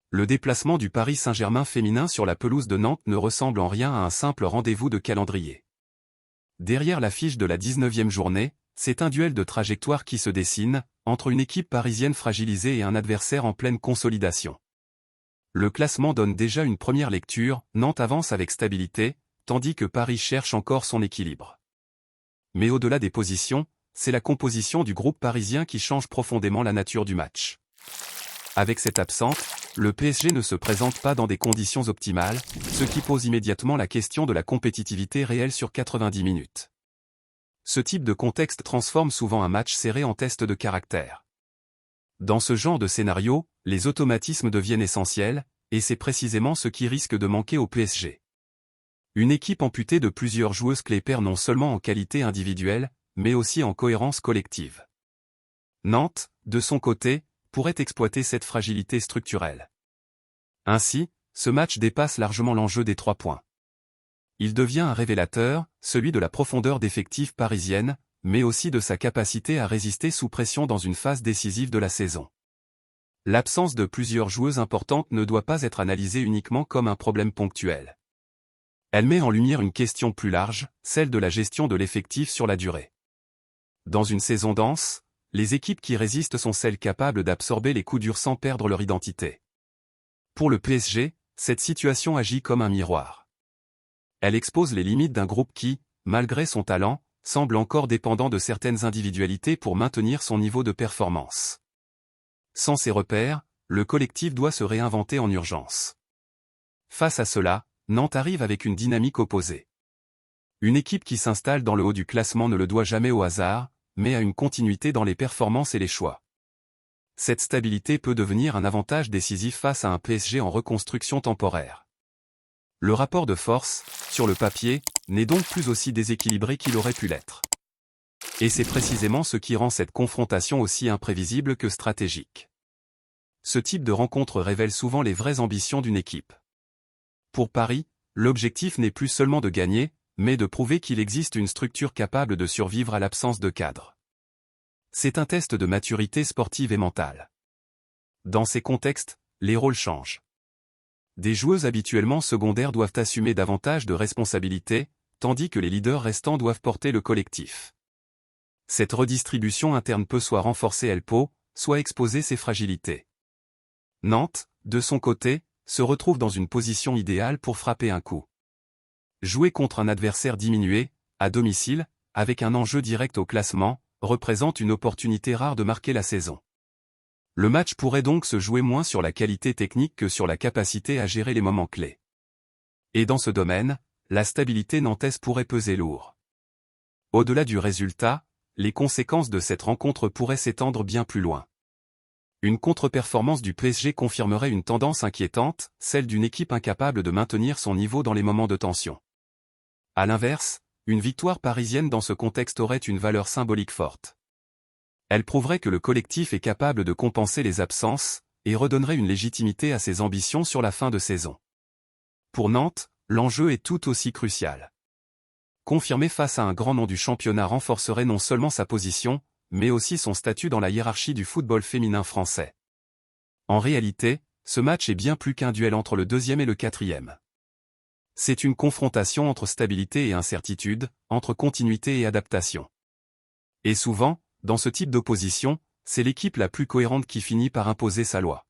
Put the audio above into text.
Le déplacement du Paris Saint-Germain féminin sur la pelouse de Nantes ne ressemble en rien à un simple rendez-vous de calendrier. Derrière l'affiche de la 19e journée, c'est un duel de trajectoire qui se dessine, entre une équipe parisienne fragilisée et un adversaire en pleine consolidation. Le classement donne déjà une première lecture, Nantes avance avec stabilité, tandis que Paris cherche encore son équilibre. Mais au-delà des positions, c'est la composition du groupe parisien qui change profondément la nature du match. Avec cette absente, le PSG ne se présente pas dans des conditions optimales, ce qui pose immédiatement la question de la compétitivité réelle sur 90 minutes. Ce type de contexte transforme souvent un match serré en test de caractère. Dans ce genre de scénario, les automatismes deviennent essentiels, et c'est précisément ce qui risque de manquer au PSG. Une équipe amputée de plusieurs joueuses clés perd non seulement en qualité individuelle, mais aussi en cohérence collective. Nantes, de son côté, pourrait exploiter cette fragilité structurelle. Ainsi, ce match dépasse largement l'enjeu des 3 points. Il devient un révélateur, celui de la profondeur d'effectif parisienne, mais aussi de sa capacité à résister sous pression dans une phase décisive de la saison. L'absence de plusieurs joueuses importantes ne doit pas être analysée uniquement comme un problème ponctuel. Elle met en lumière une question plus large, celle de la gestion de l'effectif sur la durée. Dans une saison dense, les équipes qui résistent sont celles capables d'absorber les coups durs sans perdre leur identité. Pour le PSG, cette situation agit comme un miroir. Elle expose les limites d'un groupe qui, malgré son talent, semble encore dépendant de certaines individualités pour maintenir son niveau de performance. Sans ces repères, le collectif doit se réinventer en urgence. Face à cela, Nantes arrive avec une dynamique opposée. Une équipe qui s'installe dans le haut du classement ne le doit jamais au hasard, mais à une continuité dans les performances et les choix. Cette stabilité peut devenir un avantage décisif face à un PSG en reconstruction temporaire. Le rapport de force, sur le papier, n'est donc plus aussi déséquilibré qu'il aurait pu l'être. Et c'est précisément ce qui rend cette confrontation aussi imprévisible que stratégique. Ce type de rencontre révèle souvent les vraies ambitions d'une équipe. Pour Paris, l'objectif n'est plus seulement de gagner, mais de prouver qu'il existe une structure capable de survivre à l'absence de cadre. C'est un test de maturité sportive et mentale. Dans ces contextes, les rôles changent. Des joueuses habituellement secondaires doivent assumer davantage de responsabilités, tandis que les leaders restants doivent porter le collectif. Cette redistribution interne peut soit renforcer El Po, soit exposer ses fragilités. Nantes, de son côté, se retrouve dans une position idéale pour frapper un coup. Jouer contre un adversaire diminué, à domicile, avec un enjeu direct au classement, représente une opportunité rare de marquer la saison. Le match pourrait donc se jouer moins sur la qualité technique que sur la capacité à gérer les moments clés. Et dans ce domaine, la stabilité nantaise pourrait peser lourd. Au-delà du résultat, les conséquences de cette rencontre pourraient s'étendre bien plus loin. Une contre-performance du PSG confirmerait une tendance inquiétante, celle d'une équipe incapable de maintenir son niveau dans les moments de tension. À l'inverse, une victoire parisienne dans ce contexte aurait une valeur symbolique forte. Elle prouverait que le collectif est capable de compenser les absences, et redonnerait une légitimité à ses ambitions sur la fin de saison. Pour Nantes, l'enjeu est tout aussi crucial. Confirmer face à un grand nom du championnat renforcerait non seulement sa position, mais aussi son statut dans la hiérarchie du football féminin français. En réalité, ce match est bien plus qu'un duel entre le 2e et le 4e. C'est une confrontation entre stabilité et incertitude, entre continuité et adaptation. Et souvent, dans ce type d'opposition, c'est l'équipe la plus cohérente qui finit par imposer sa loi.